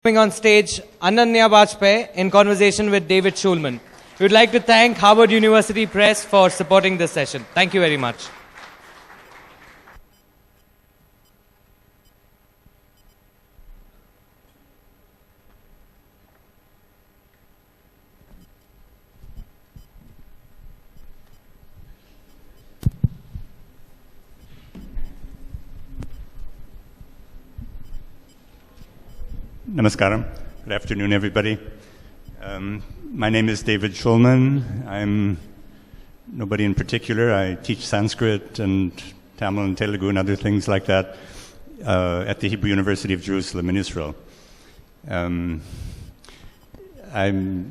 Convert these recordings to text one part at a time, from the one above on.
Coming on stage, Ananya Vajpeyi in conversation with David Shulman. We would like to thank Harvard University Press for supporting this session. Thank you very much. Namaskaram. Good afternoon, everybody. My name is David Shulman. I'm nobody in particular. I teach Sanskrit and Tamil and Telugu and other things like that at the Hebrew University of Jerusalem in Israel. I'm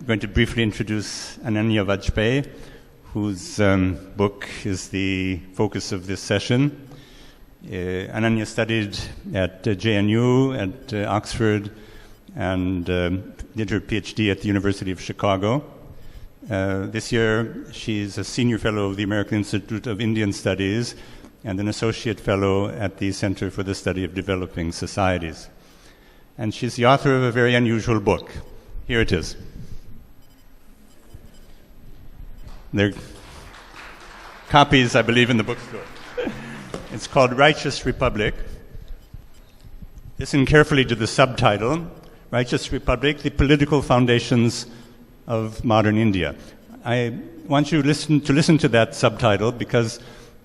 going to briefly introduce Ananya Vajpeyi, whose book is the focus of this session. Ananya studied at JNU, at Oxford, and did her PhD at the University of Chicago. This year, she's a senior fellow of the American Institute of Indian Studies and an associate fellow at the Center for the Study of Developing Societies. And she's the author of a very unusual book. Here it is. There are copies, I believe, in the bookstore. It's called Righteous Republic. Listen carefully to the subtitle, Righteous Republic, the Political Foundations of Modern India. I want you to listen to that subtitle because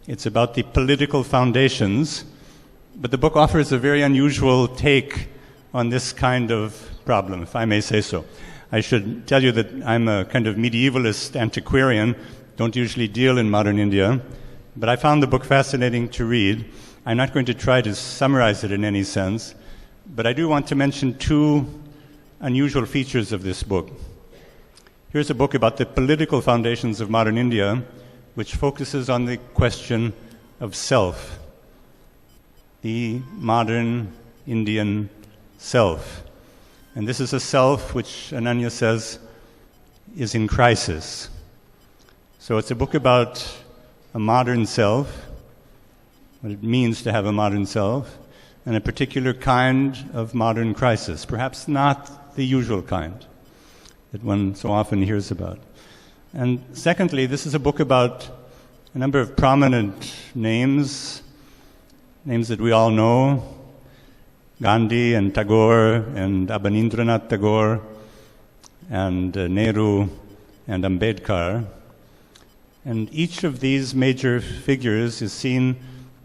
it's about the political foundations, but the book offers a very unusual take on this kind of problem, if I may say so. I should tell you that I'm a kind of medievalist antiquarian, don't usually deal in modern India, but I found the book fascinating to read. I'm not going to try to summarize it in any sense, but I do want to mention two unusual features of this book. Here's a book about the political foundations of modern India, which focuses on the question of self, the modern Indian self. And this is a self which Ananya says is in crisis. So it's a book about a modern self, what it means to have a modern self, and a particular kind of modern crisis, perhaps not the usual kind that one so often hears about. And secondly, this is a book about a number of prominent names that we all know, Gandhi and Tagore and Abanindranath Tagore and Nehru and Ambedkar. And each of these major figures is seen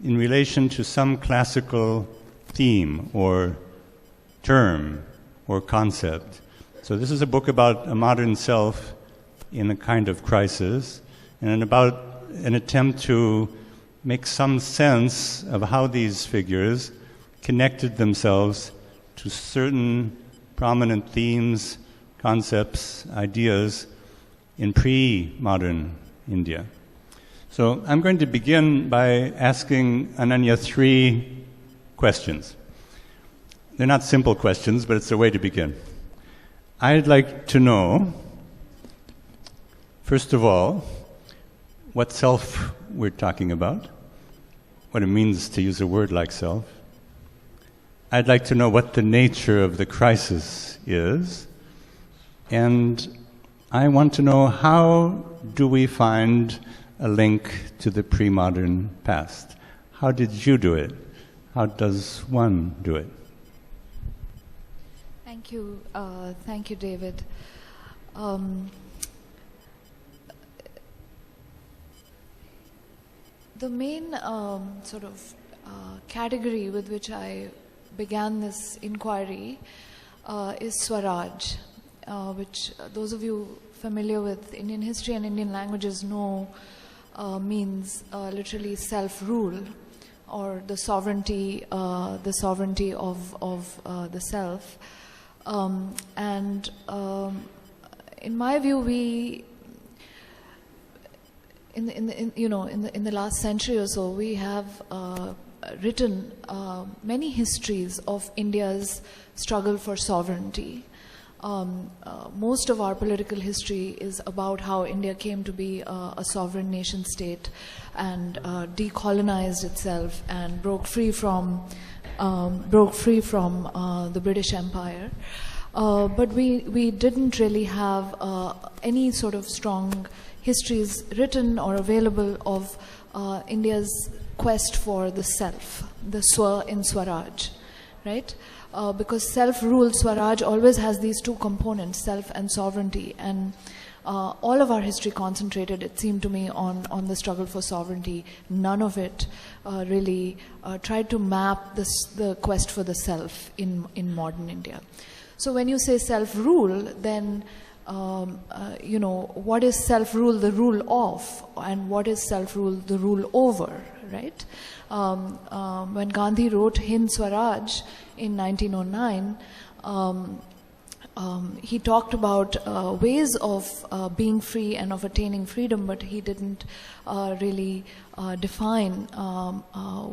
in relation to some classical theme or term or concept. So this is a book about a modern self in a kind of crisis and about an attempt to make some sense of how these figures connected themselves to certain prominent themes, concepts, ideas in pre-modern India. So I'm going to begin by asking Ananya three questions. They're not simple questions, but it's a way to begin. I'd like to know, first of all, what self we're talking about, what it means to use a word like self. I'd like to know what the nature of the crisis is, and I want to know how do we find a link to the pre-modern past? How did you do it? How does one do it? Thank you, David. The main category with which I began this inquiry is Swaraj, which those of you familiar with Indian history and Indian languages know means literally self-rule or the sovereignty of the self. In my view, in the last century or so, we have written many histories of India's struggle for sovereignty. Most of our political history is about how India came to be a sovereign nation state and decolonized itself and broke free from the British Empire. But we didn't really have any sort of strong histories written or available of India's quest for the self, the swa in Swaraj, right? Because self-rule, Swaraj, always has these two components, self and sovereignty. And all of our history concentrated, it seemed to me, on the struggle for sovereignty. None of it really tried to map the quest for the self in modern India. So when you say self-rule, then what is self-rule the rule of, and what is self-rule the rule over, right? When Gandhi wrote Hind Swaraj in 1909, he talked about ways of being free and of attaining freedom, but he didn't really define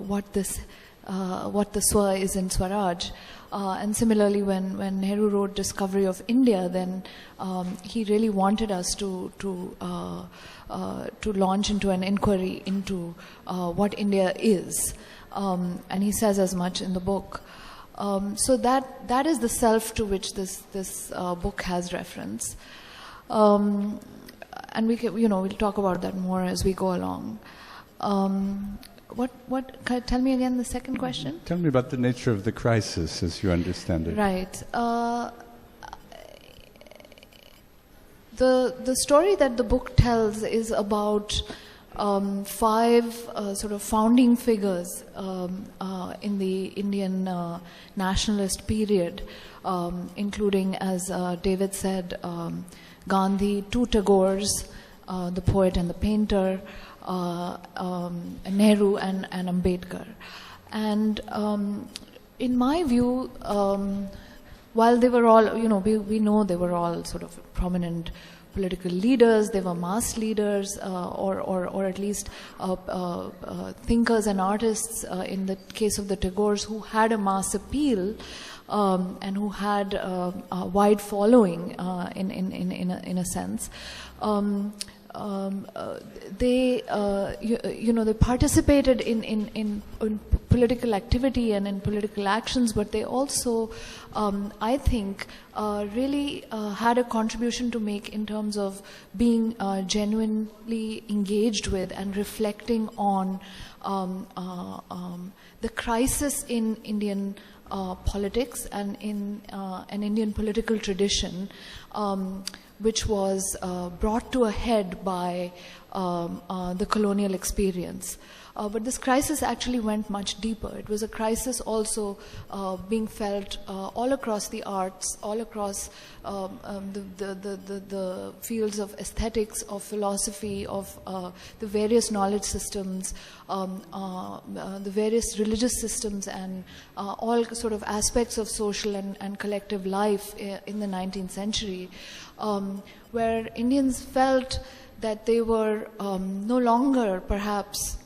what the swa is in Swaraj. And similarly, when Nehru wrote Discovery of India, then he really wanted us to launch into an inquiry into what India is, and he says as much in the book. So that is the self to which this book has reference, and we'll talk about that more as we go along. Tell me again the second question? Tell me about the nature of the crisis as you understand it. Right. The story that the book tells is about 5 sort of founding figures in the Indian nationalist period, including, as David said, Gandhi, 2 Tagores, the poet and the painter, Nehru and Ambedkar. And in my view, while they were all, we know they were all sort of prominent political leaders, they were mass leaders, or at least thinkers and artists, in the case of the Tagores, who had a mass appeal and who had a wide following in a sense. They participated in political activity and in political actions, but they also, I think, really had a contribution to make in terms of being genuinely engaged with and reflecting on the crisis in Indian politics and in an Indian political tradition, which was brought to a head by the colonial experience. But this crisis actually went much deeper. It was a crisis also being felt all across the arts, all across the fields of aesthetics, of philosophy, of the various knowledge systems, the various religious systems, and all sort of aspects of social and collective life in the 19th century, where Indians felt that they were no longer perhaps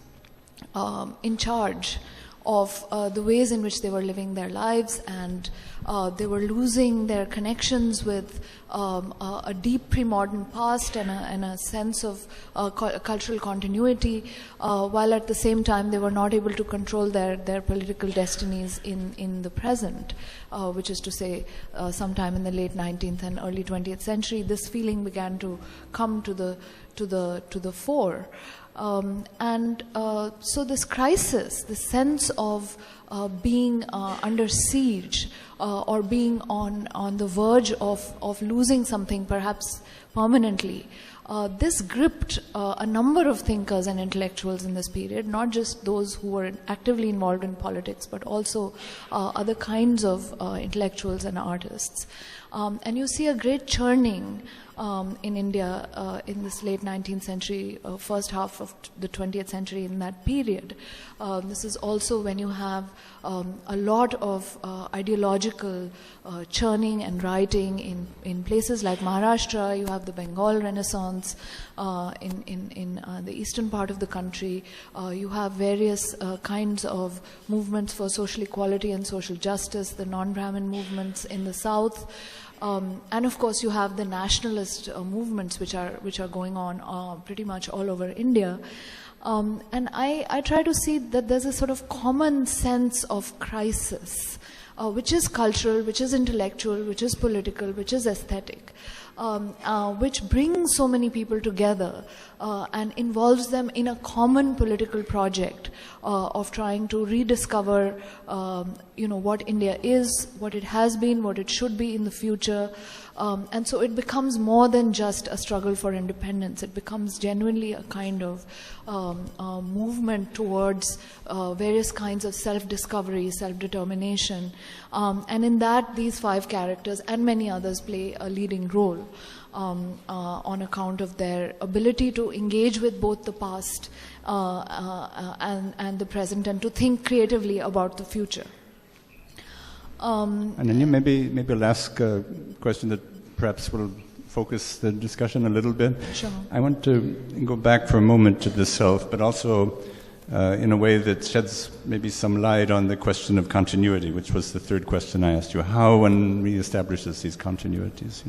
in charge of the ways in which they were living their lives, and they were losing their connections with a deep pre-modern past and a sense of cultural continuity, while at the same time they were not able to control their political destinies in the present, which is to say sometime in the late 19th and early 20th century. This feeling began to come to the fore. So this crisis, the sense of being under siege or being on the verge of losing something perhaps permanently, this gripped a number of thinkers and intellectuals in this period, not just those who were actively involved in politics, but also other kinds of intellectuals and artists. And you see a great churning in India in this late 19th century, first half of the 20th century, in that period. This is also when you have a lot of ideological churning and writing in places like Maharashtra. You have the Bengal Renaissance in the eastern part of the country. You have various kinds of movements for social equality and social justice, the non-Brahmin movements in the south. And of course, you have the nationalist movements which are going on pretty much all over India. And I try to see that there's a sort of common sense of crisis which is cultural, which is intellectual, which is political, which is aesthetic, which brings so many people together and involves them in a common political project of trying to rediscover, what India is, what it has been, what it should be in the future. And so it becomes more than just a struggle for independence. It becomes genuinely a kind of movement towards various kinds of self-discovery, self-determination. And in that, these 5 characters and many others play a leading role on account of their ability to engage with both the past and the present, and to think creatively about the future. And then maybe I'll ask a question that perhaps will focus the discussion a little bit. Sure. I want to go back for a moment to the self, but also in a way that sheds maybe some light on the question of continuity, which was the third question I asked you. How one reestablishes these continuities,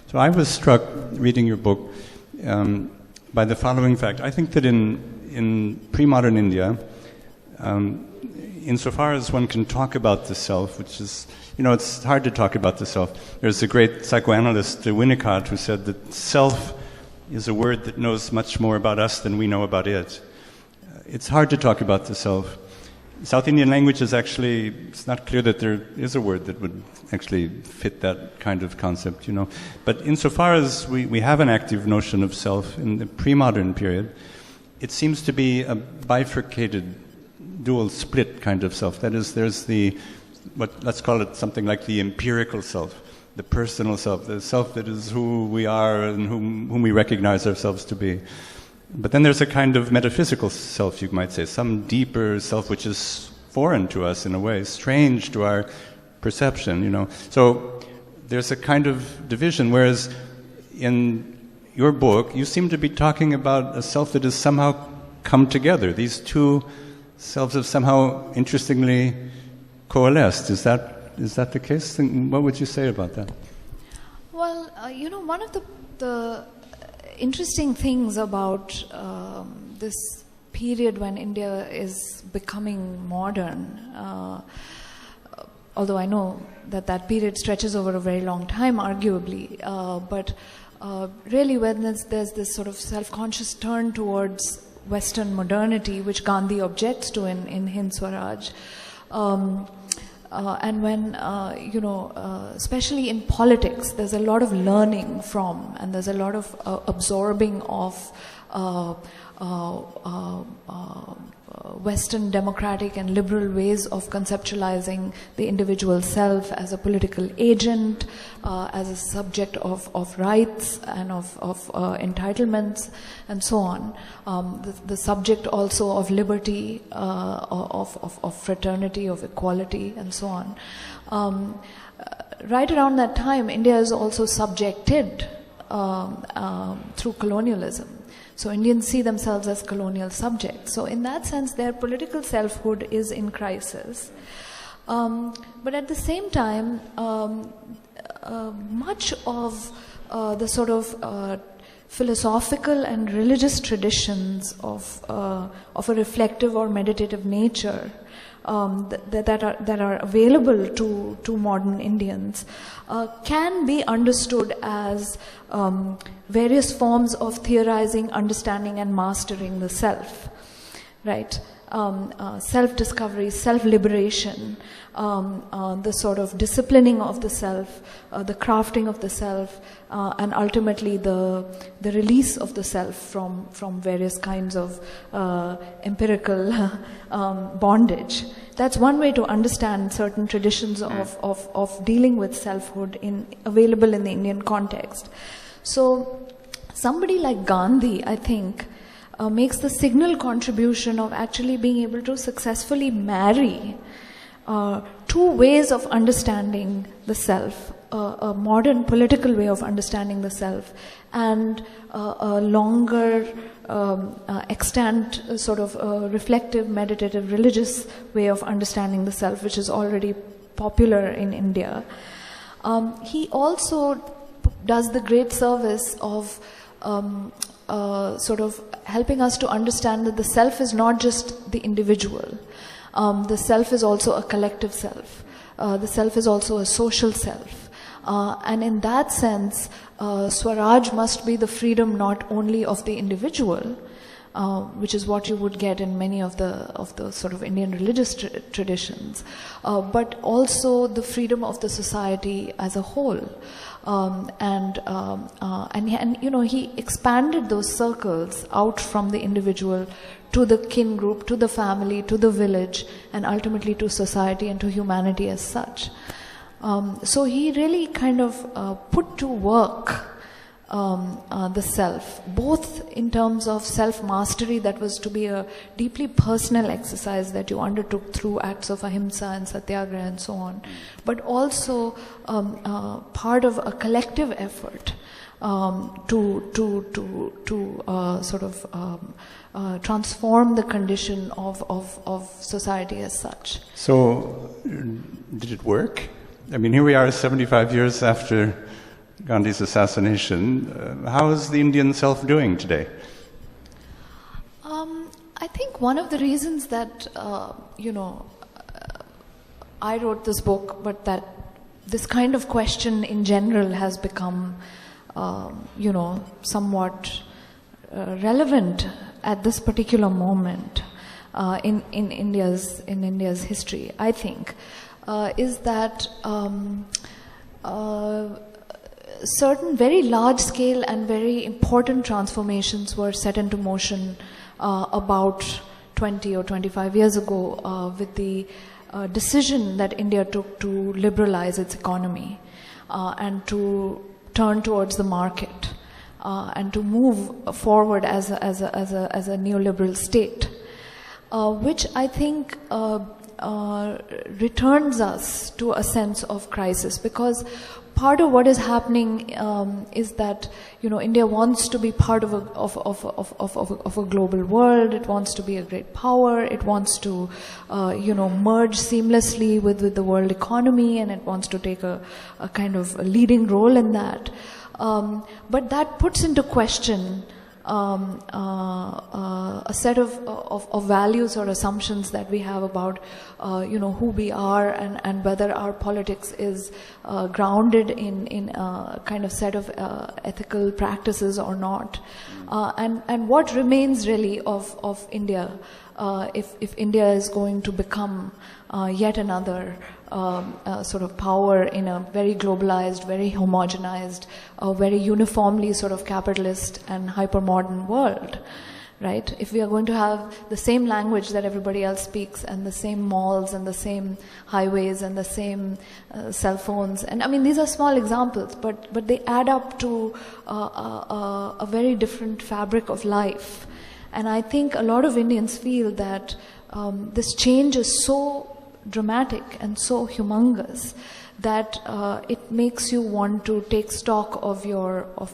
So I was struck reading your book by the following fact. I think that in pre-modern India, insofar as one can talk about the self, which is, it's hard to talk about the self. There's a great psychoanalyst, Winnicott, who said that self is a word that knows much more about us than we know about it. It's hard to talk about the self. South Indian language is actually, it's not clear that there is a word that would actually fit that kind of concept, But insofar as we have an active notion of self in the pre-modern period, it seems to be a bifurcated, dual split kind of self. That is, there's let's call it something like the empirical self, the personal self, the self that is who we are and whom we recognize ourselves to be. But then there's a kind of metaphysical self, you might say, some deeper self which is foreign to us in a way, strange to our perception, So there's a kind of division, whereas in your book, you seem to be talking about a self that has somehow come together. These two selves have somehow interestingly coalesced. Is that the case? What would you say about that? Well, one of the interesting things about this period when India is becoming modern, although I know that period stretches over a very long time, arguably, but really when there's this sort of self-conscious turn towards Western modernity, which Gandhi objects to in Hind Swaraj, and when, especially in politics, there's a lot of learning from, and there's a lot of absorbing of Western democratic and liberal ways of conceptualizing the individual self as a political agent, as a subject of rights and of entitlements, and so on. The subject also of liberty, of fraternity, of equality, and so on. Right around that time, India is also subjected through colonialism. So Indians see themselves as colonial subjects. So in that sense, their political selfhood is in crisis. But at the same time, much of the sort of philosophical and religious traditions of a reflective or meditative nature that are available to modern Indians can be understood as various forms of theorizing, understanding, and mastering the self, right? Self-discovery, self-liberation, the sort of disciplining of the self, the crafting of the self, and ultimately the release of the self from various kinds of empirical bondage. That's one way to understand certain traditions of dealing with selfhood available in the Indian context. So somebody like Gandhi, I think, makes the signal contribution of actually being able to successfully marry two ways of understanding the self, a modern political way of understanding the self, and a longer extant sort of reflective, meditative, religious way of understanding the self, which is already popular in India. He also does the great service of sort of helping us to understand that the self is not just the individual. The self is also a collective self. the self is also a social self. And in that sense, Swaraj must be the freedom not only of the individual, which is what you would get in many of the sort of Indian religious traditions, but also the freedom of the society as a whole. And he expanded those circles out from the individual to the kin group, to the family, to the village, and ultimately to society and to humanity as such. So he really kind of put to work the self, both in terms of self-mastery, that was to be a deeply personal exercise that you undertook through acts of ahimsa and satyagraha and so on, but also part of a collective effort to sort of transform the condition of society as such. So, did it work? I mean, here we are 75 years after Gandhi's assassination. How is the Indian self doing today? I think one of the reasons that, I wrote this book, but that this kind of question in general has become, somewhat relevant at this particular moment in India's history, I think, is that certain very large-scale and very important transformations were set into motion about 20 or 25 years ago with the decision that India took to liberalize its economy and to turn towards the market and to move forward as a neoliberal state, which I think returns us to a sense of crisis, because part of what is happening is that India wants to be part of a global world. It wants to be a great power. It wants to merge seamlessly with the world economy, and it wants to take a kind of a leading role in that. But that puts into question a set of values or assumptions that we have about who we are and whether our politics is grounded in a kind of set of ethical practices or not, and what remains really of India if India is going to become yet another sort of power in a very globalized, very homogenized, very uniformly sort of capitalist and hyper-modern world, right? If we are going to have the same language that everybody else speaks, and the same malls and the same highways and the same cell phones, and I mean these are small examples, but they add up to a very different fabric of life. And I think a lot of Indians feel that this change is so dramatic and so humongous that it makes you want to take stock of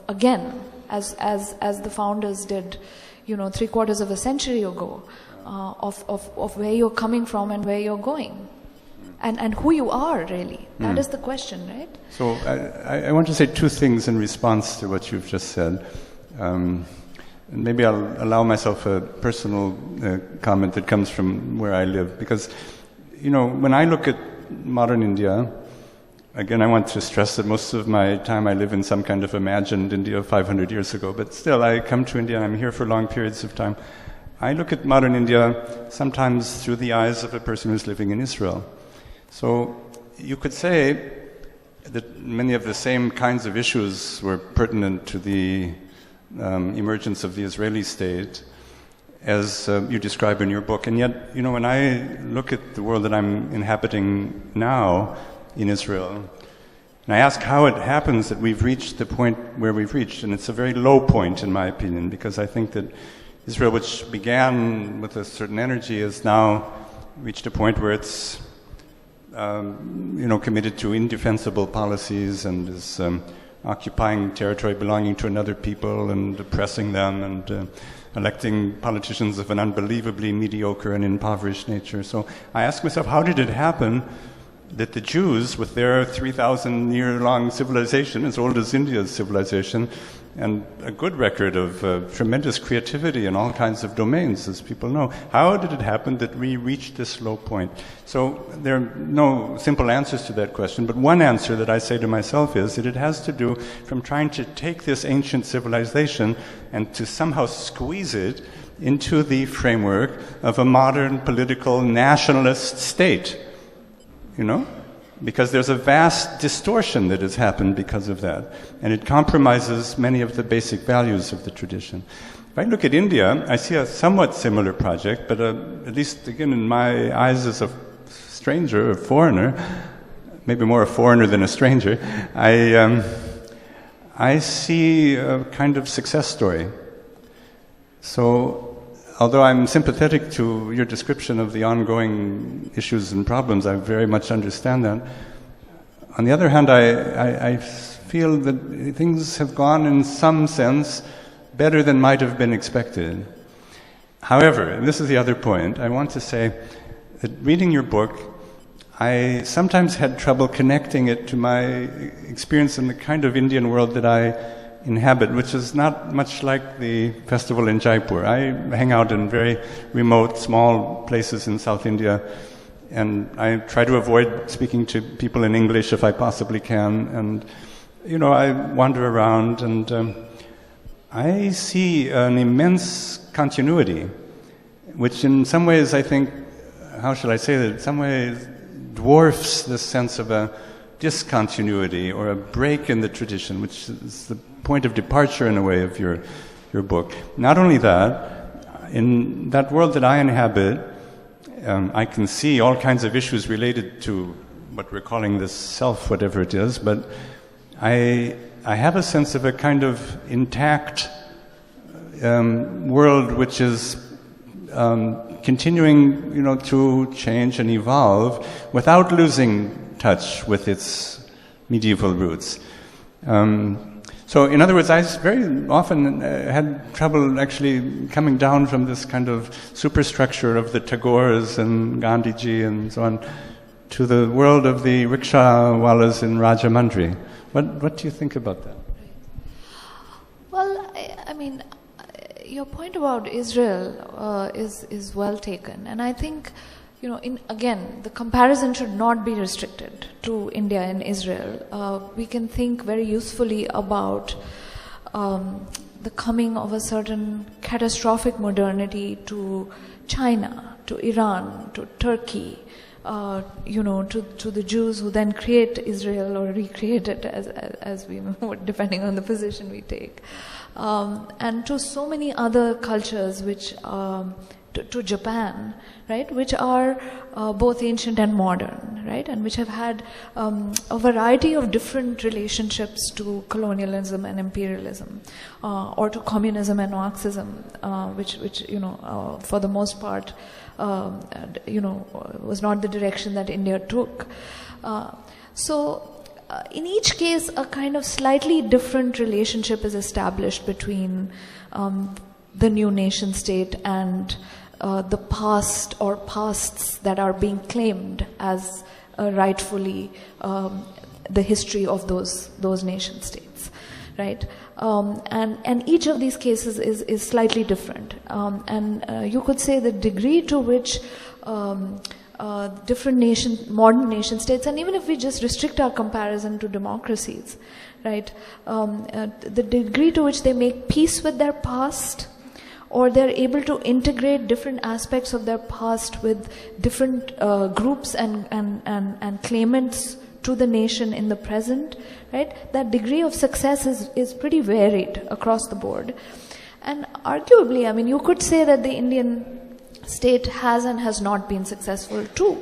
again, as the founders did, 3/4 of a century ago, of where you're coming from and where you're going, and who you are really. That is the question, right? So I want to say two things in response to what you've just said. And maybe I'll allow myself a personal comment that comes from where I live, because when I look at modern India, again, I want to stress that most of my time I live in some kind of imagined India 500 years ago, but still I come to India and I'm here for long periods of time. I look at modern India sometimes through the eyes of a person who's living in Israel. So you could say that many of the same kinds of issues were pertinent to the emergence of the Israeli state, as you describe in your book. And yet, when I look at the world that I'm inhabiting now in Israel, and I ask how it happens that we've reached the point where we've reached, and it's a very low point in my opinion, because I think that Israel, which began with a certain energy, has now reached a point where it's committed to indefensible policies and is occupying territory belonging to another people and oppressing them and electing politicians of an unbelievably mediocre and impoverished nature. So I ask myself, how did it happen that the Jews, with their 3,000-year-long civilization, as old as India's civilization, and a good record of tremendous creativity in all kinds of domains, as people know, how did it happen that we reached this low point? So there are no simple answers to that question, but one answer that I say to myself is that it has to do from trying to take this ancient civilization and to somehow squeeze it into the framework of a modern political nationalist state, you know? Because there's a vast distortion that has happened because of that, and it compromises many of the basic values of the tradition. If I look at India, I see a somewhat similar project, but at least, again, in my eyes as a stranger, a foreigner, maybe more a foreigner than a stranger, I see a kind of success story. So, although I'm sympathetic to your description of the ongoing issues and problems, I very much understand that. On the other hand, I feel that things have gone in some sense better than might have been expected. However, and this is the other point, I want to say that reading your book, I sometimes had trouble connecting it to my experience in the kind of Indian world that I inhabit, which is not much like the festival in Jaipur. I hang out in very remote, small places in South India, and I try to avoid speaking to people in English if I possibly can, and, you know, I wander around, and I see an immense continuity, which in some ways I think, how shall I say that, in some ways dwarfs the sense of a discontinuity or a break in the tradition, which is the point of departure in a way of your book. Not only that, in that world that I inhabit, I can see all kinds of issues related to what we're calling this self, whatever it is, but I have a sense of a kind of intact world which is continuing, you know, to change and evolve without losing touch with its medieval roots. So, in other words, I very often had trouble actually coming down from this kind of superstructure of the Tagores and Gandhiji and so on to the world of the rickshaw-wallas in Rajamundry. What do you think about that? Well, I mean, your point about Israel is well taken, and I think, you know, again, the comparison should not be restricted to India and Israel. We can think very usefully about the coming of a certain catastrophic modernity to China, to Iran, to Turkey, you know, to the Jews who then create Israel or recreate it as we know, depending on the position we take, and to so many other cultures which to Japan, right, which are both ancient and modern, right, and which have had a variety of different relationships to colonialism and imperialism, or to communism and Marxism, which you know, for the most part, you know, was not the direction that India took. So in each case, a kind of slightly different relationship is established between the new nation state and the past or pasts that are being claimed as rightfully the history of those nation states, right? And each of these cases is slightly different, and you could say the degree to which different modern nation states, and even if we just restrict our comparison to democracies, right, the degree to which they make peace with their past, or they're able to integrate different aspects of their past with different groups and claimants to the nation in the present, right? That degree of success is pretty varied across the board. And arguably, I mean, you could say that the Indian state has and has not been successful too.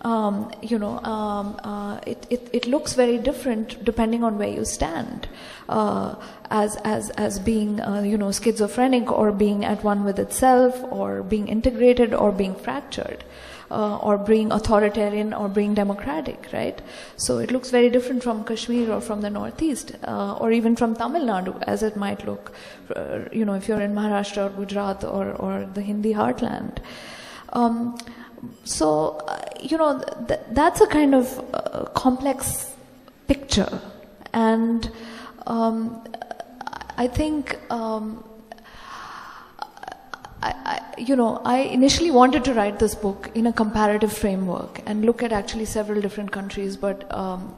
You know, it looks very different depending on where you stand, as being you know, schizophrenic, or being at one with itself, or being integrated, or being fractured, or being authoritarian, or being democratic, right? So it looks very different from Kashmir or from the Northeast, or even from Tamil Nadu, as it might look, you know, if you're in Maharashtra or Gujarat or the Hindi heartland. So that's a kind of complex picture, and I think I initially wanted to write this book in a comparative framework and look at actually several different countries, but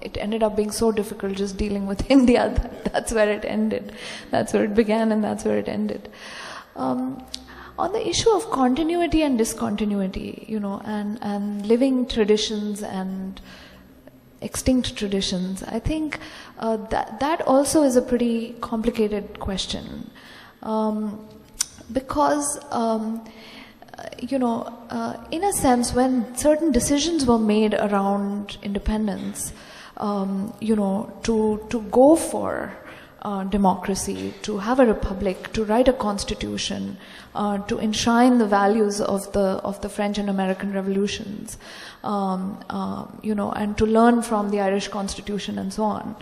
it ended up being so difficult just dealing with India that's where it ended. That's where it began and that's where it ended. On the issue of continuity and discontinuity, and living traditions and extinct traditions, I think that also is a pretty complicated question. Because, in a sense, when certain decisions were made around independence, to go for democracy, to have a republic, to write a constitution, to enshrine the values of the French and American revolutions, and to learn from the Irish Constitution and so on.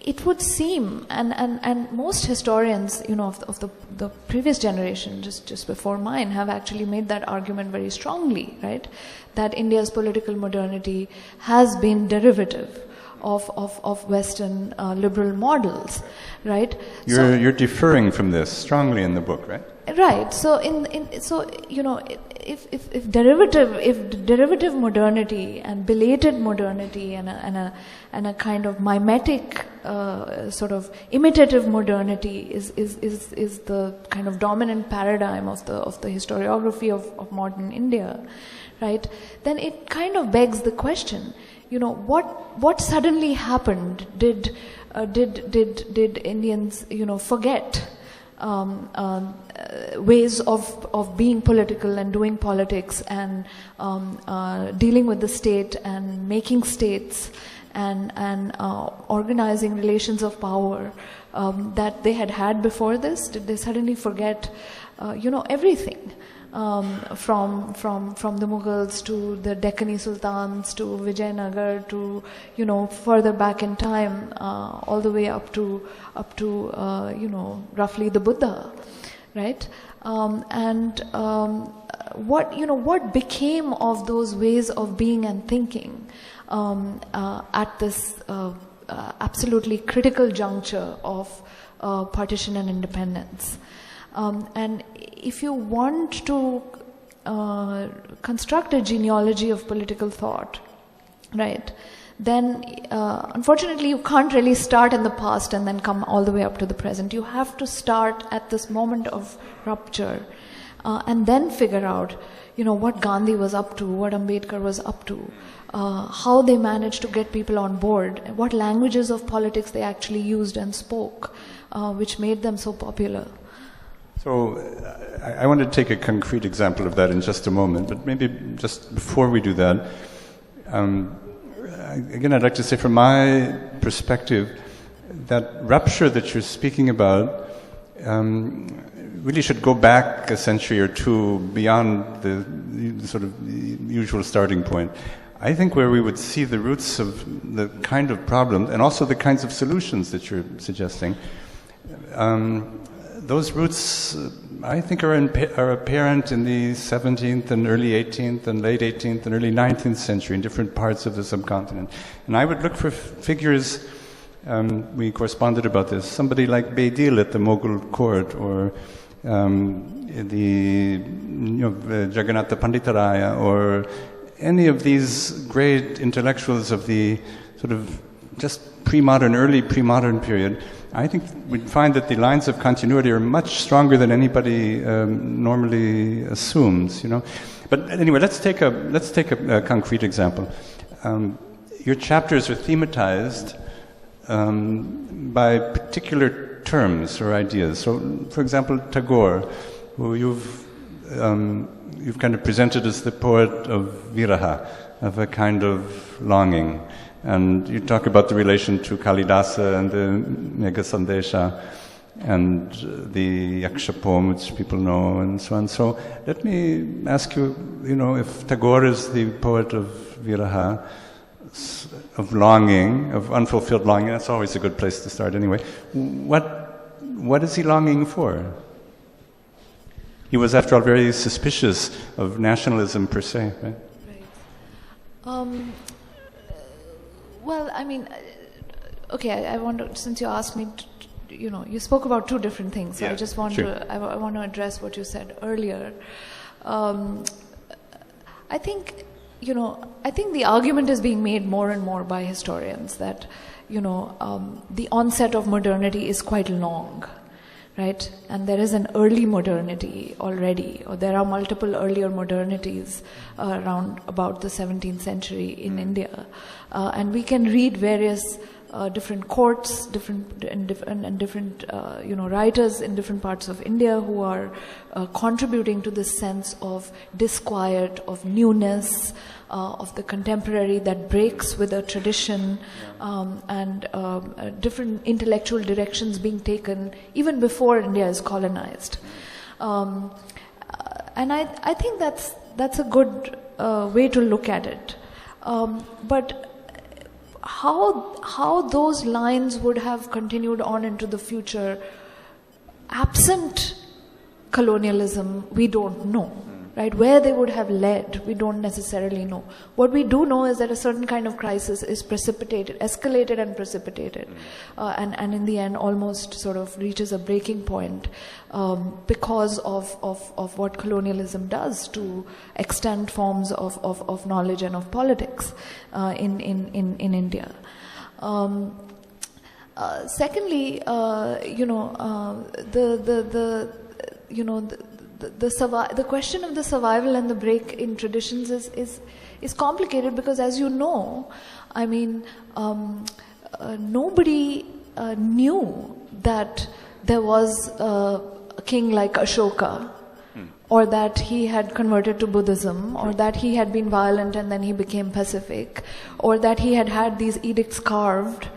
It would seem, and most historians, of the previous generation, just before mine, have actually made that argument very strongly, right? That India's political modernity has been derivative of Western liberal models, right? You're deferring from this strongly in the book, right? Right. So if derivative modernity and belated modernity and a kind of mimetic sort of imitative modernity is the kind of dominant paradigm of the historiography of modern India, right? Then it kind of begs the question, what suddenly happened? Did Indians forget ways of being political and doing politics and dealing with the state and making states and organizing relations of power that they had before this? Did they suddenly forget everything? From the Mughals to the Deccani Sultans to Vijayanagar to further back in time, all the way up to roughly the Buddha, right? What became of those ways of being and thinking at this absolutely critical juncture of partition and independence? And if you want to construct a genealogy of political thought, right, then unfortunately you can't really start in the past and then come all the way up to the present. You have to start at this moment of rupture and then figure out, what Gandhi was up to, what Ambedkar was up to, how they managed to get people on board, what languages of politics they actually used and spoke, which made them so popular. So I want to take a concrete example of that in just a moment, but maybe just before we do that, again, I'd like to say from my perspective, that rupture that you're speaking about really should go back a century or two beyond the sort of usual starting point. I think where we would see the roots of the kind of problems and also the kinds of solutions that you're suggesting, those roots, I think, are apparent in the 17th and early 18th and late 18th and early 19th century in different parts of the subcontinent. And I would look for figures, we corresponded about this, somebody like Bedil at the Mughal court, or the Jagannatha Panditaraya, or any of these great intellectuals of the sort of just early pre-modern period. I think we'd find that the lines of continuity are much stronger than anybody normally assumes, But anyway, let's take a concrete example. Your chapters are thematized by particular terms or ideas. So, for example, Tagore, who you've kind of presented as the poet of viraha, of a kind of longing. And you talk about the relation to Kalidasa and the Megha Sandesha and the Yaksha poem, which people know, and so on. So let me ask you, if Tagore is the poet of viraha, of longing, of unfulfilled longing, that's always a good place to start anyway. What is he longing for? He was, after all, very suspicious of nationalism per se, right? Right. Well, I mean, okay, I want to, since you asked me, you spoke about two different things, so Yeah, I just want sure. I want to address what you said earlier. I think the argument is being made more and more by historians that, the onset of modernity is quite long, right? And there is an early modernity already, or there are multiple earlier modernities around about the 17th century in India. And we can read various different courts, different writers in different parts of India who are contributing to this sense of disquiet, of newness, of the contemporary that breaks with a tradition, and different intellectual directions being taken even before India is colonized. And I think that's a good way to look at it. But how those lines would have continued on into the future absent colonialism, we don't know, right? Where they would have led, we don't necessarily know. What we do know is that a certain kind of crisis is escalated and precipitated, and in the end almost sort of reaches a breaking point because of what colonialism does to extant forms of knowledge and of politics in India. Secondly, the question of the survival and the break in traditions is complicated because, as you know, I mean, nobody knew that there was a king like Ashoka, or that he had converted to Buddhism, or that he had been violent and then he became pacific, or that he had these edicts carved,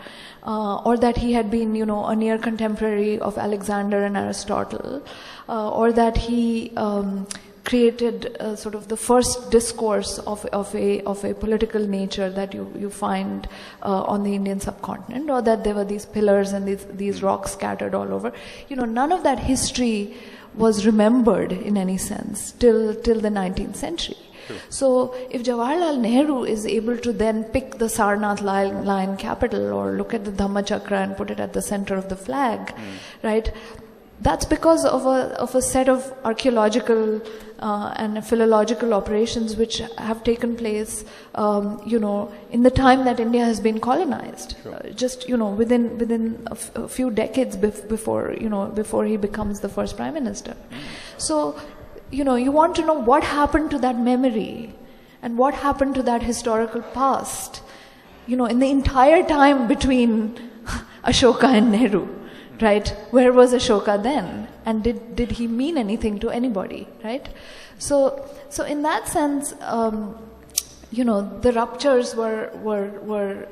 or that he had been, a near contemporary of Alexander and Aristotle, or that he created sort of the first discourse of a political nature that you find on the Indian subcontinent, or that there were these pillars and these rocks scattered all over. None of that history was remembered in any sense till the 19th century. Sure. So if Jawaharlal Nehru is able to then pick the Sarnath lion capital or look at the Dhammachakra and put it at the center of the flag, right? That's because of a set of archaeological and philological operations which have taken place, in the time that India has been colonized. Sure. Just within a few decades before he becomes the first prime minister. So, you want to know what happened to that memory and what happened to that historical past, in the entire time between Ashoka and Nehru. Right? Where was Ashoka then? And did he mean anything to anybody? Right? So in that sense, the ruptures were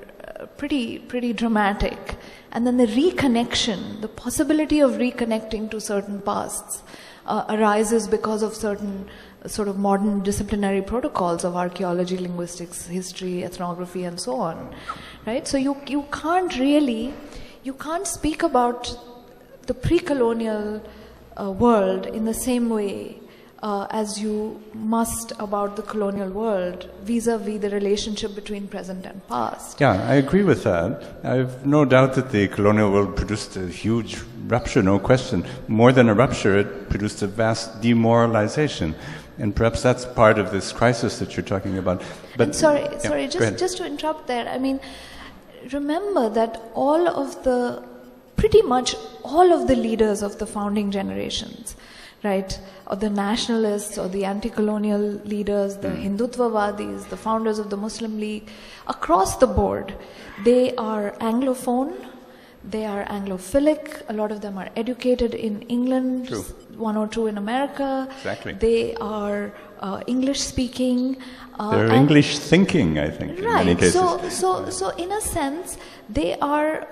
pretty dramatic, and then the reconnection, the possibility of reconnecting to certain pasts, arises because of certain sort of modern disciplinary protocols of archaeology, linguistics, history, ethnography, and so on. Right? So you can't speak about the pre-colonial world in the same way as you must about the colonial world vis-a-vis the relationship between present and past. Yeah, I agree with that. I've no doubt that the colonial world produced a huge rupture, no question. More than a rupture, it produced a vast demoralization. And perhaps that's part of this crisis that you're talking about. But Just to interrupt there, I mean, remember that pretty much all of the leaders of the founding generations, right, or the nationalists or the anti-colonial leaders, the Hindutvavadis, the founders of the Muslim League, across the board, they are Anglophone, they are Anglophilic, a lot of them are educated in England, True. one or two in America. Exactly. They are English-speaking. They're English-thinking, I think, in many cases. So in a sense, they are,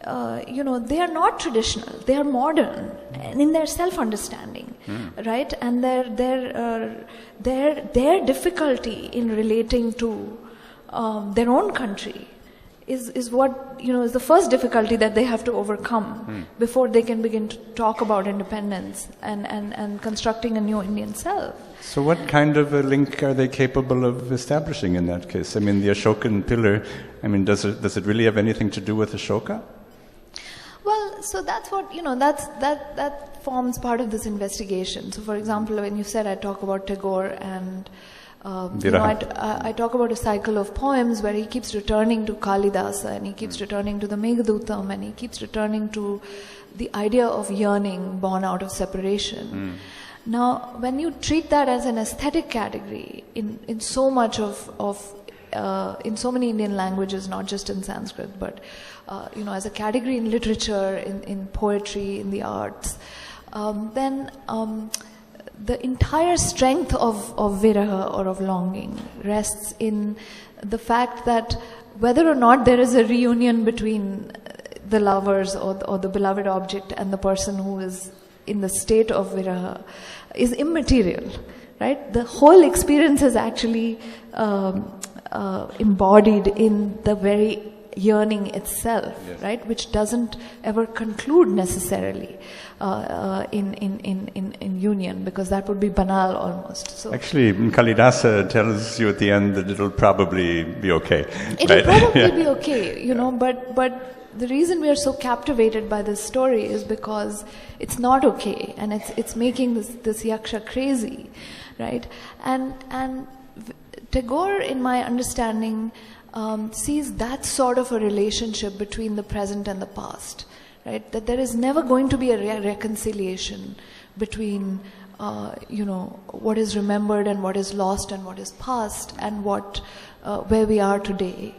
they are not traditional. They are modern, and in their self-understanding, right? And their difficulty in relating to their own country is what, is the first difficulty that they have to overcome before they can begin to talk about independence and constructing a new Indian self. So what kind of a link are they capable of establishing in that case? I mean, the Ashokan pillar, does it really have anything to do with Ashoka? Well, so that's what, that forms part of this investigation. So for example, when you said I talk about Tagore and I talk about a cycle of poems where he keeps returning to Kalidasa and he keeps returning to the Meghadutam and he keeps returning to the idea of yearning born out of separation. Now, when you treat that as an aesthetic category in so much in so many Indian languages, not just in Sanskrit, but as a category in literature, in poetry, in the arts, then the entire strength of viraha or of longing rests in the fact that whether or not there is a reunion between the lovers or the beloved object and the person who is in the state of viraha is immaterial, right? The whole experience is actually embodied in the very yearning itself, yes. Right? Which doesn't ever conclude necessarily in union, because that would be banal almost. So actually, Kalidasa tells you at the end that it'll probably be okay. It'll probably be okay, but the reason we are so captivated by this story is because it's not okay, and it's making this yaksha crazy, right? And Tagore, in my understanding, sees that sort of a relationship between the present and the past, right? That there is never going to be a reconciliation between, what is remembered and what is lost and what is past and where we are today,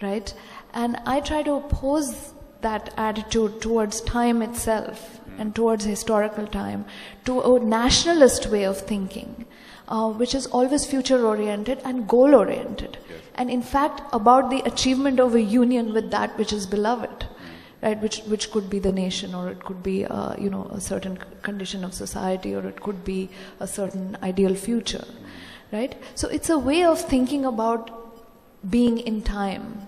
right? And I try to oppose that attitude towards time itself and towards historical time to a nationalist way of thinking, which is always future-oriented and goal-oriented. Yes. And in fact, about the achievement of a union with that which is beloved, right? Which could be the nation, or it could be, a certain condition of society, or it could be a certain ideal future, right? So it's a way of thinking about being in time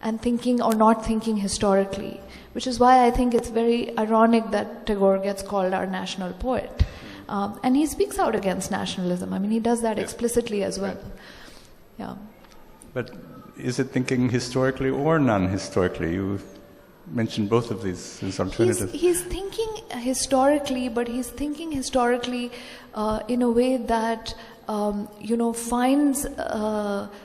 and thinking or not thinking historically, which is why I think it's very ironic that Tagore gets called our national poet. And he speaks out against nationalism. He does that explicitly as well. Right. Yeah. But is it thinking historically or non-historically? You mentioned both of these as alternatives. He's thinking historically, but he's thinking historically in a way that finds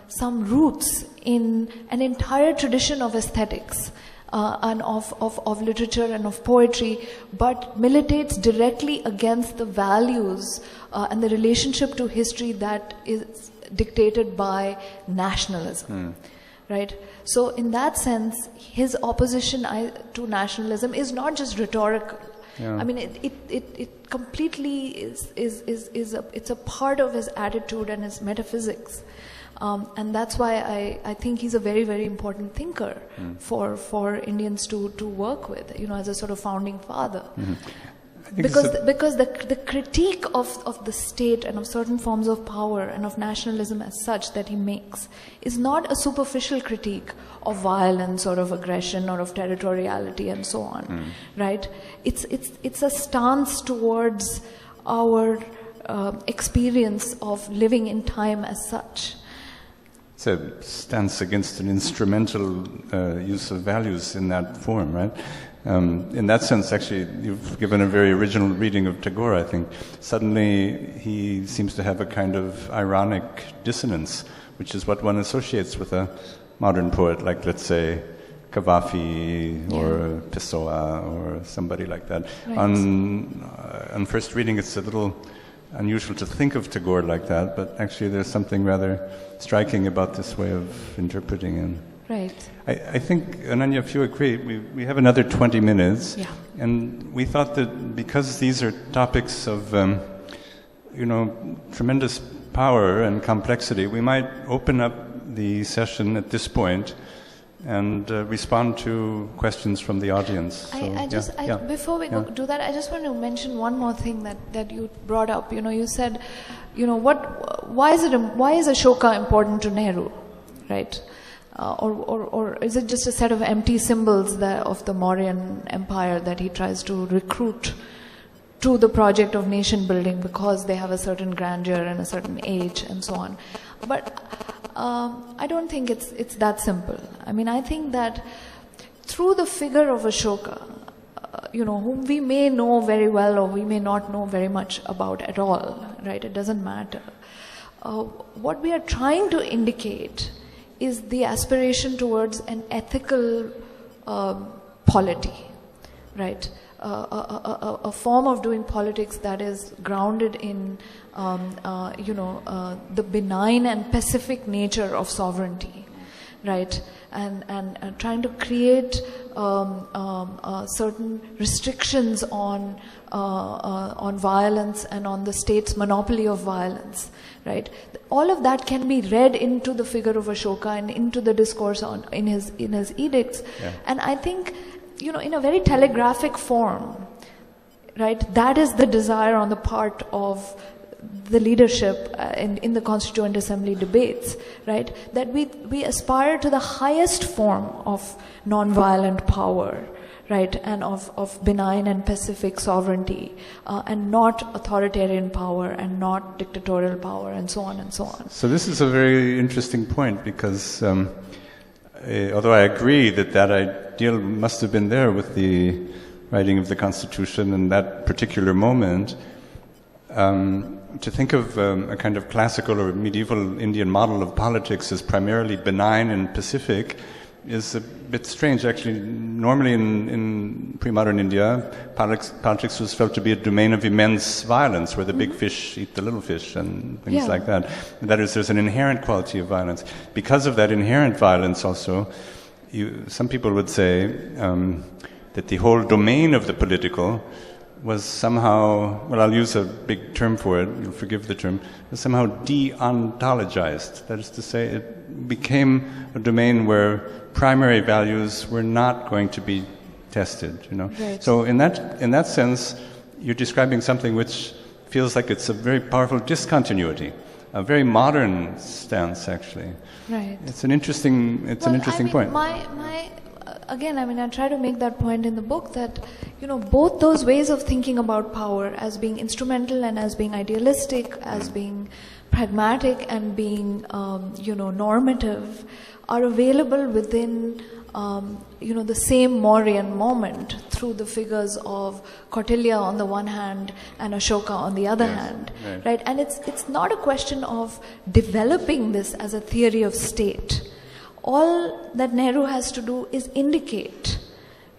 some roots in an entire tradition of aesthetics. And of literature and of poetry, but militates directly against the values and the relationship to history that is dictated by nationalism, right? So in that sense, his opposition to nationalism is not just rhetorical. Yeah. It completely it's a part of his attitude and his metaphysics. And that's why I think he's a very, very important thinker for Indians to work with, as a sort of founding father. Because the critique of the state and of certain forms of power and of nationalism as such that he makes is not a superficial critique of violence or of aggression or of territoriality and so on, right? It's a stance towards our experience of living in time as such. It's a stance against an instrumental use of values in that form, right? In that sense, actually, you've given a very original reading of Tagore, I think. Suddenly, he seems to have a kind of ironic dissonance, which is what one associates with a modern poet, like, let's say, Kavafi or Pessoa or somebody like that. Right. On first reading, it's a little unusual to think of Tagore like that, but actually there's something rather striking about this way of interpreting him. Right. I think, Ananya, if you agree, we have another 20 minutes. Yeah. And we thought that because these are topics of, tremendous power and complexity, we might open up the session at this point and respond to questions from the audience. Before we do that, I just want to mention one more thing that you brought up. You said, why is Ashoka important to Nehru, right? Or is it just a set of empty symbols of the Mauryan Empire that he tries to recruit to the project of nation building because they have a certain grandeur and a certain age and so on? But I don't think it's that simple. I mean, I think that through the figure of Ashoka, whom we may know very well or we may not know very much about at all, right? It doesn't matter. What we are trying to indicate is the aspiration towards an ethical polity, right? A form of doing politics that is grounded in, the benign and pacific nature of sovereignty, right? And trying to create certain restrictions on violence and on the state's monopoly of violence, right? All of that can be read into the figure of Ashoka and into the discourse in his edicts. Yeah. And I think, in a very telegraphic form, right? That is the desire on the part of the leadership in the Constituent Assembly debates, right? That we aspire to the highest form of non-violent power, right? And of benign and pacific sovereignty, and not authoritarian power and not dictatorial power and so on and so on. So this is a very interesting point because although I agree that ideal must have been there with the writing of the Constitution in that particular moment, to think of a kind of classical or medieval Indian model of politics as primarily benign and pacific is a bit strange. Actually, normally in pre-modern India, politics was felt to be a domain of immense violence, where the big fish eat the little fish and things like that. That is, there's an inherent quality of violence. Because of that inherent violence also, some people would say that the whole domain of the political was somehow, well, I'll use a big term for it, you'll forgive the term, was somehow de-ontologized. That is to say, it became a domain where primary values were not going to be tested, Right. So in that sense, you're describing something which feels like it's a very powerful discontinuity, a very modern stance, actually. Right. It's an interesting point. Again, I try to make that point in the book that, both those ways of thinking about power as being instrumental and as being idealistic, as being pragmatic and being, normative, are available within, the same Mauryan moment through the figures of Kautilya on the one hand and Ashoka on the other hand, right? And it's not a question of developing this as a theory of state. All that Nehru has to do is indicate,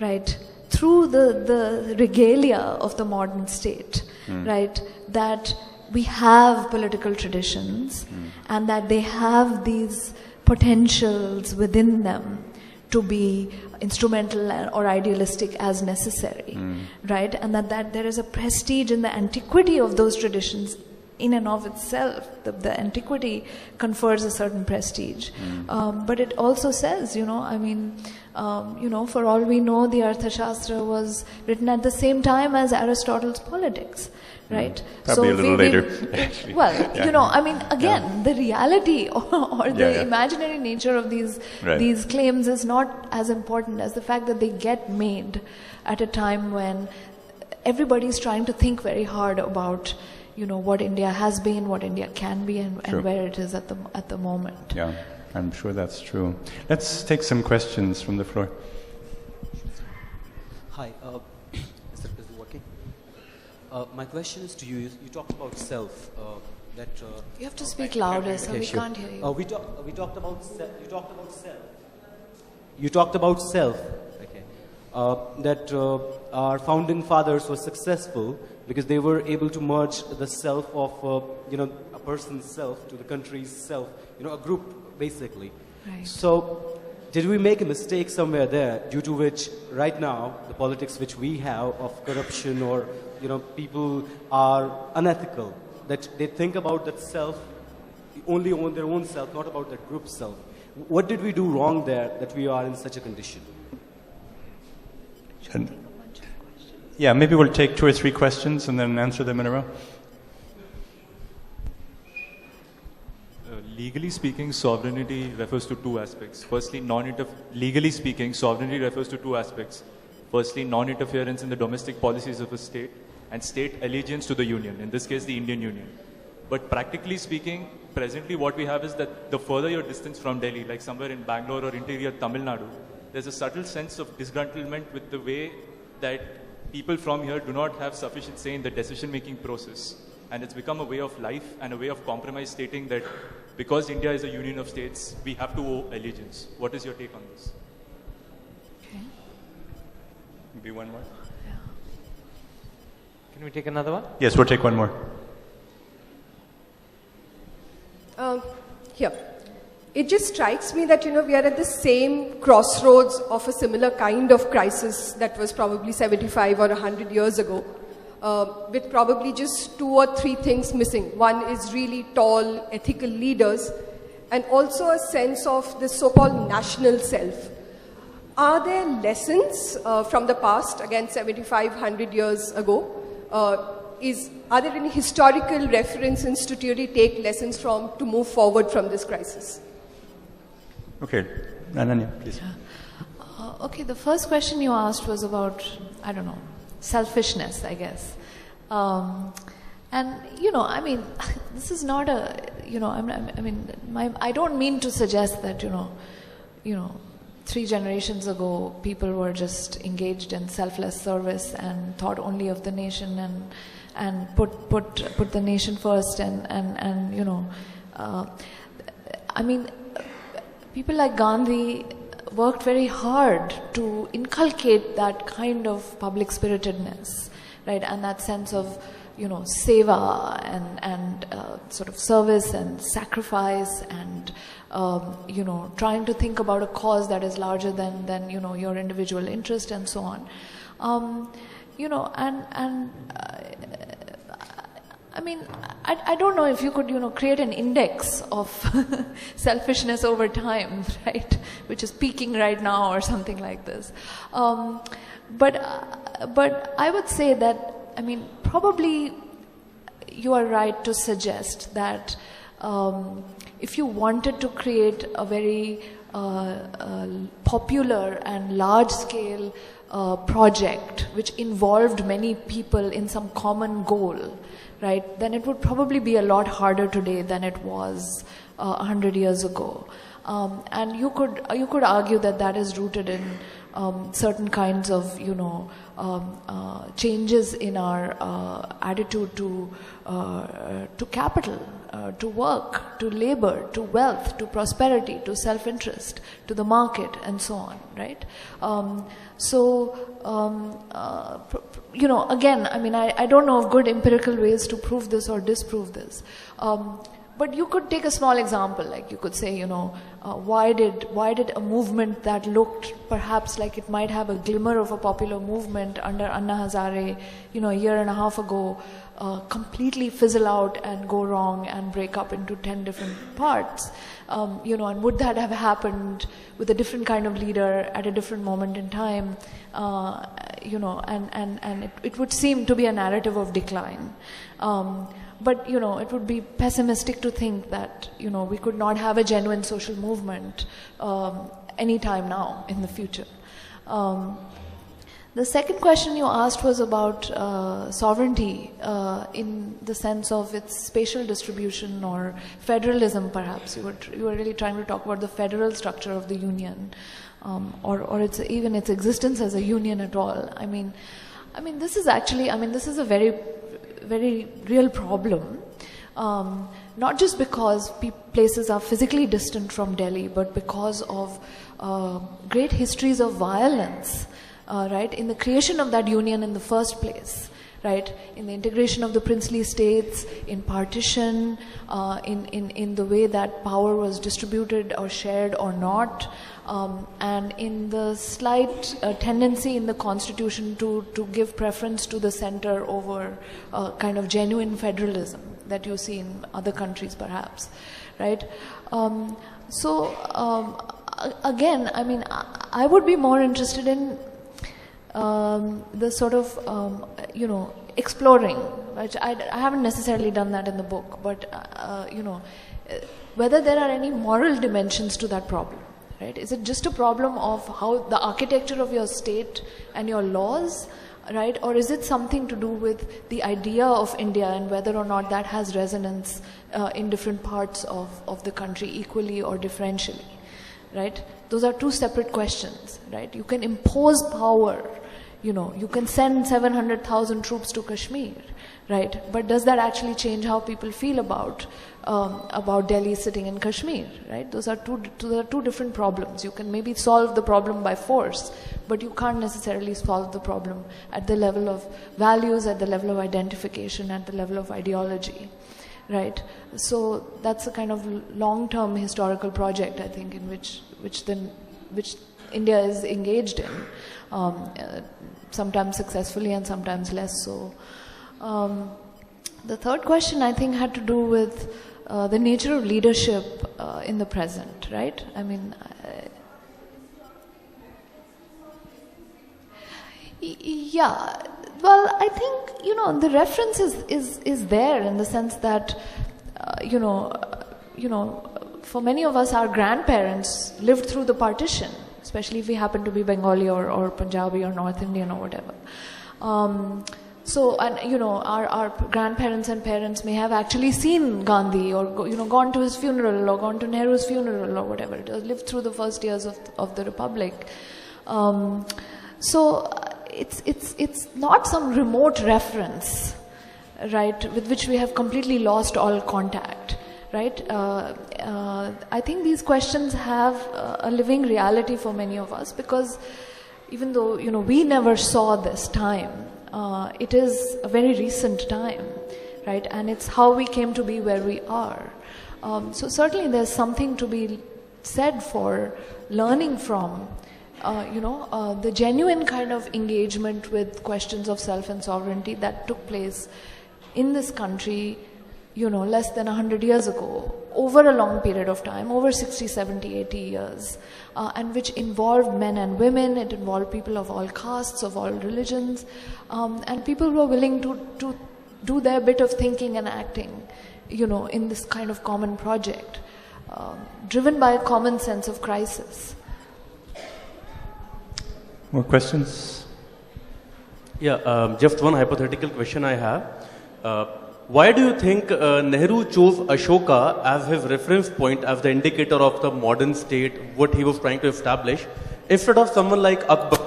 right, through the regalia of the modern state, right, that we have political traditions and that they have these potentials within them to be instrumental or idealistic as necessary, right, and that there is a prestige in the antiquity of those traditions in and of itself. The antiquity confers a certain prestige. But it also says, for all we know, the Arthashastra was written at the same time as Aristotle's Politics, right? Probably a little later. The reality or the imaginary nature of these claims is not as important as the fact that they get made at a time when everybody's trying to think very hard about what India has been, what India can be, and where it is at the moment. Yeah, I'm sure that's true. Let's take some questions from the floor. Hi, is it working? My question is to you. You talked about self. You have to speak louder, so we can't hear you. We talked about self. You talked about self. You talked about self. Okay. That our founding fathers were successful because they were able to merge the self of a person's self to the country's self, a group basically. Right. So did we make a mistake somewhere there due to which right now the politics which we have of corruption or people are unethical, that they think about that self only on their own self, not about that group self? What did we do wrong there that we are in such a condition? Yeah, maybe we'll take 2 or 3 questions and then answer them in a row. legally speaking, sovereignty refers to two aspects. Firstly, legally speaking, sovereignty refers to two aspects. Firstly, non-interference in the domestic policies of a state, and state allegiance to the union, in this case, the Indian Union. But practically speaking, presently what we have is that the further your distance from Delhi, like somewhere in Bangalore or interior Tamil Nadu, there's a subtle sense of disgruntlement with the way that people from here do not have sufficient say in the decision-making process. And it's become a way of life and a way of compromise, stating that because India is a union of states, we have to owe allegiance. What is your take on this? Okay. Maybe one more. Yeah. Can we take another one? Yes, we'll take one more. Here. It just strikes me that, we are at the same crossroads of a similar kind of crisis that was probably 75 or 100 years ago, with probably just 2 or 3 things missing. One is really tall ethical leaders, and also a sense of the so-called national self. Are there lessons from the past, again 75, 100 years ago? Are there any historical references to really take lessons from to move forward from this crisis? Okay, Ananya, please. Okay, the first question you asked was about, selfishness, I guess. This is not a, I don't mean to suggest that, 3 generations ago, people were just engaged in selfless service and thought only of the nation and put the nation first people like Gandhi worked very hard to inculcate that kind of public spiritedness, right? And that sense of, seva and sort of service and sacrifice and, trying to think about a cause that is larger than your individual interest and so on. I don't know if you could, create an index of selfishness over time, right? Which is peaking right now or something like this. But I would say that, probably you are right to suggest that if you wanted to create a very popular and large-scale project which involved many people in some common goal, right, then it would probably be a lot harder today than it was 100 years ago. And you could argue that is rooted in certain kinds of changes in our attitude to capital, to work, to labor, to wealth, to prosperity, to self-interest, to the market, and so on, right? Again, I don't know of good empirical ways to prove this or disprove this. But you could take a small example, like you could say, why did a movement that looked perhaps like it might have a glimmer of a popular movement under Anna Hazare, a year and a half ago, completely fizzle out and go wrong and break up into 10 different parts? And would that have happened with a different kind of leader at a different moment in time? And it would seem to be a narrative of decline. But, it would be pessimistic to think that, we could not have a genuine social movement anytime now in the future. The second question you asked was about sovereignty in the sense of its spatial distribution or federalism, perhaps. You were really trying to talk about the federal structure of the union, or even its existence as a union at all. This is actually, this is a very, very real problem. Not just because places are physically distant from Delhi, but because of great histories of violence, right, in the creation of that union in the first place, right, in the integration of the princely states, in partition, in the way that power was distributed or shared or not, and in the slight tendency in the constitution to give preference to the center over kind of genuine federalism that you see in other countries perhaps, right? Again, I would be more interested in the sort of, exploring, which I haven't necessarily done that in the book, but, whether there are any moral dimensions to that problem. Right? Is it just a problem of how the architecture of your state and your laws, right? Or is it something to do with the idea of India and whether or not that has resonance in different parts of the country equally or differentially, right? Those are two separate questions, right? You can impose power, you can send 700,000 troops to Kashmir, right? But does that actually change how people feel about Delhi sitting in Kashmir, right? Those are two different problems. You can maybe solve the problem by force, but you can't necessarily solve the problem at the level of values, at the level of identification, at the level of ideology, right? So that's a kind of long-term historical project, I think, in which India is engaged in, sometimes successfully and sometimes less so. The third question, I think, had to do with the nature of leadership in the present, right? I mean, yeah. Well, I think the reference is there in the sense that for many of us, our grandparents lived through the partition, especially if we happen to be Bengali or Punjabi or North Indian or whatever. So, and our grandparents and parents may have actually seen Gandhi or gone to his funeral or gone to Nehru's funeral or whatever. Lived through the first years of the Republic. So it's not some remote reference, right, with which we have completely lost all contact, right? I think these questions have a living reality for many of us, because even though we never saw this time, it is a very recent time, right? And it's how we came to be where we are. So certainly there's something to be said for learning from, the genuine kind of engagement with questions of self and sovereignty that took place in this country, less than 100 years ago, over a long period of time, over 60, 70, 80 years, and which involved men and women. It involved people of all castes, of all religions, and people who were willing to do their bit of thinking and acting, in this kind of common project, driven by a common sense of crisis. More questions? Yeah, just one hypothetical question I have. Why do you think Nehru chose Ashoka as his reference point, as the indicator of the modern state, what he was trying to establish, instead of someone like Akbar,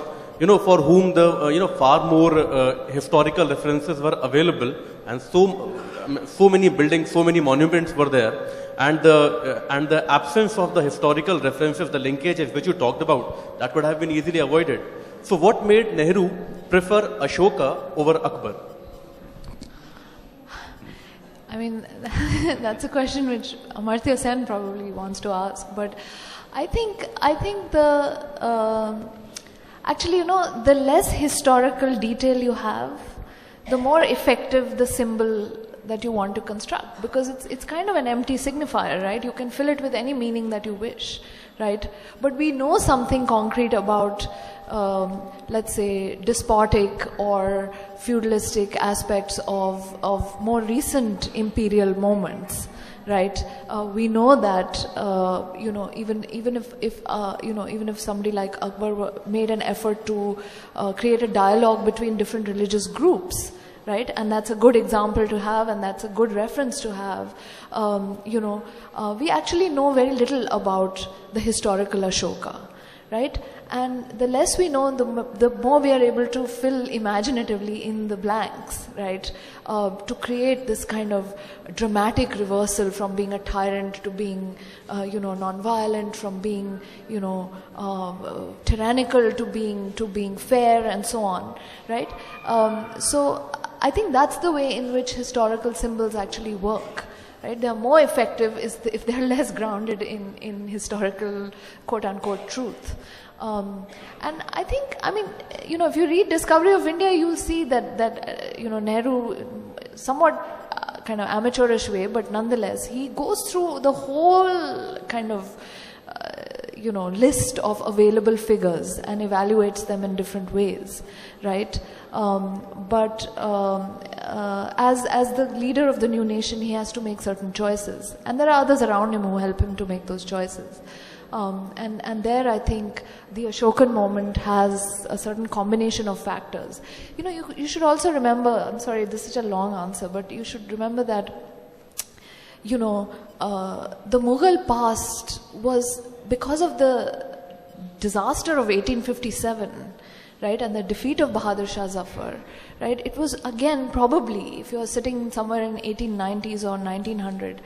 for whom the far more historical references were available, and so many buildings, so many monuments were there, and the absence of the historical references, the linkages which you talked about, that would have been easily avoided. So what made Nehru prefer Ashoka over Akbar? I mean, that's a question which Amartya Sen probably wants to ask. But I think actually, the less historical detail you have, the more effective the symbol that you want to construct, because it's kind of an empty signifier, right? You can fill it with any meaning that you wish, right? But we know something concrete about, let's say, despotic or feudalistic aspects of more recent imperial moments, right? We know that even if somebody like Akbar made an effort to create a dialogue between different religious groups, right? And that's a good example to have, and that's a good reference to have. We actually know very little about the historical Ashoka, right? And the less we know, the more we are able to fill imaginatively in the blanks, right? To create this kind of dramatic reversal from being a tyrant to being, non-violent, from being, tyrannical to being fair, and so on, right? So I think that's the way in which historical symbols actually work. Right? They are more effective if they're less grounded in historical quote-unquote truth. And I think, if you read Discovery of India, you'll see that Nehru, somewhat kind of amateurish way, but nonetheless, he goes through the whole kind of, list of available figures and evaluates them in different ways, right? But as the leader of the new nation, he has to make certain choices, and there are others around him who help him to make those choices. And there I think the Ashokan moment has a certain combination of factors. You should also remember, I'm sorry, this is such a long answer, but you should remember that, the Mughal past was because of the disaster of 1857, right, and the defeat of Bahadur Shah Zafar, right, it was again probably, if you're sitting somewhere in 1890s or 1900,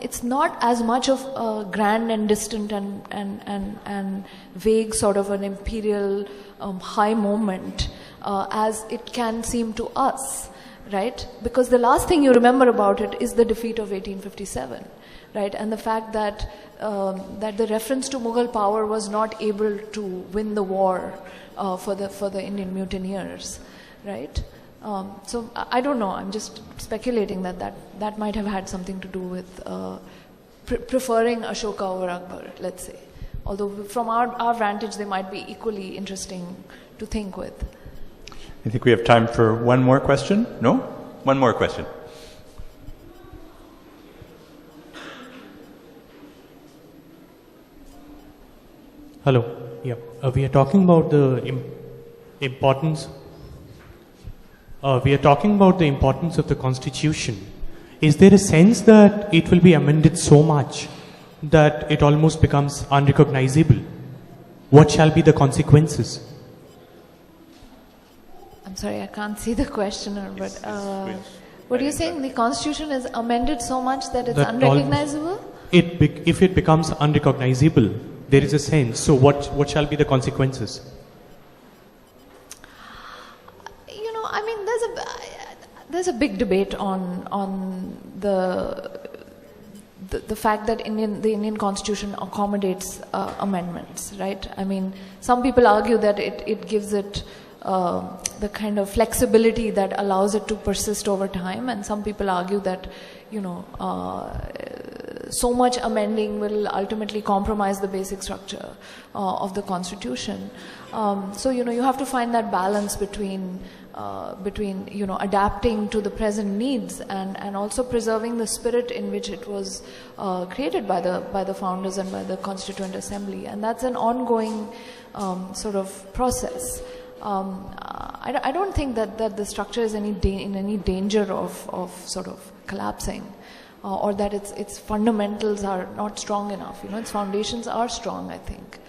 it's not as much of a grand and distant and vague sort of an imperial high moment as it can seem to us, right? Because the last thing you remember about it is the defeat of 1857, right? And the fact that that the reference to Mughal power was not able to win the war for the Indian mutineers, right? So I don't know. I'm just speculating that might have had something to do with preferring Ashoka over Akbar, let's say. Although from our vantage, they might be equally interesting to think with. I think we have time for one more question. No? One more question. Hello. Yeah. We are talking about the importance. We are talking about the importance of the Constitution. Is there a sense that it will be amended so much that it almost becomes unrecognizable? What shall be the consequences? I'm sorry, I can't see the questioner, but what are you saying? The Constitution is amended so much that it's unrecognizable? If it becomes unrecognizable, there is a sense. So what shall be the consequences? I mean, there's a big debate on the fact that the Indian Constitution accommodates amendments, right? I mean, some people argue that it gives it the kind of flexibility that allows it to persist over time, and some people argue that so much amending will ultimately compromise the basic structure of the Constitution. So you have to find that balance between adapting to the present needs and also preserving the spirit in which it was created by the founders and by the Constituent Assembly, and that's an ongoing sort of process. I don't think that the structure is in any danger of sort of collapsing, or that its fundamentals are not strong enough. Its foundations are strong, I think,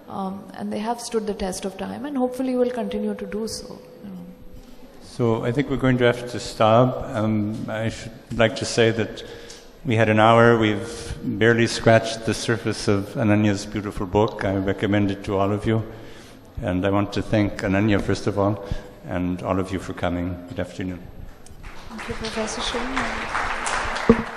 and they have stood the test of time, and hopefully will continue to do so. So I think we're going to have to stop. I should like to say that we had an hour. We've barely scratched the surface of Ananya's beautiful book. I recommend it to all of you. And I want to thank Ananya, first of all, and all of you for coming. Good afternoon. Thank you, Professor Shulman.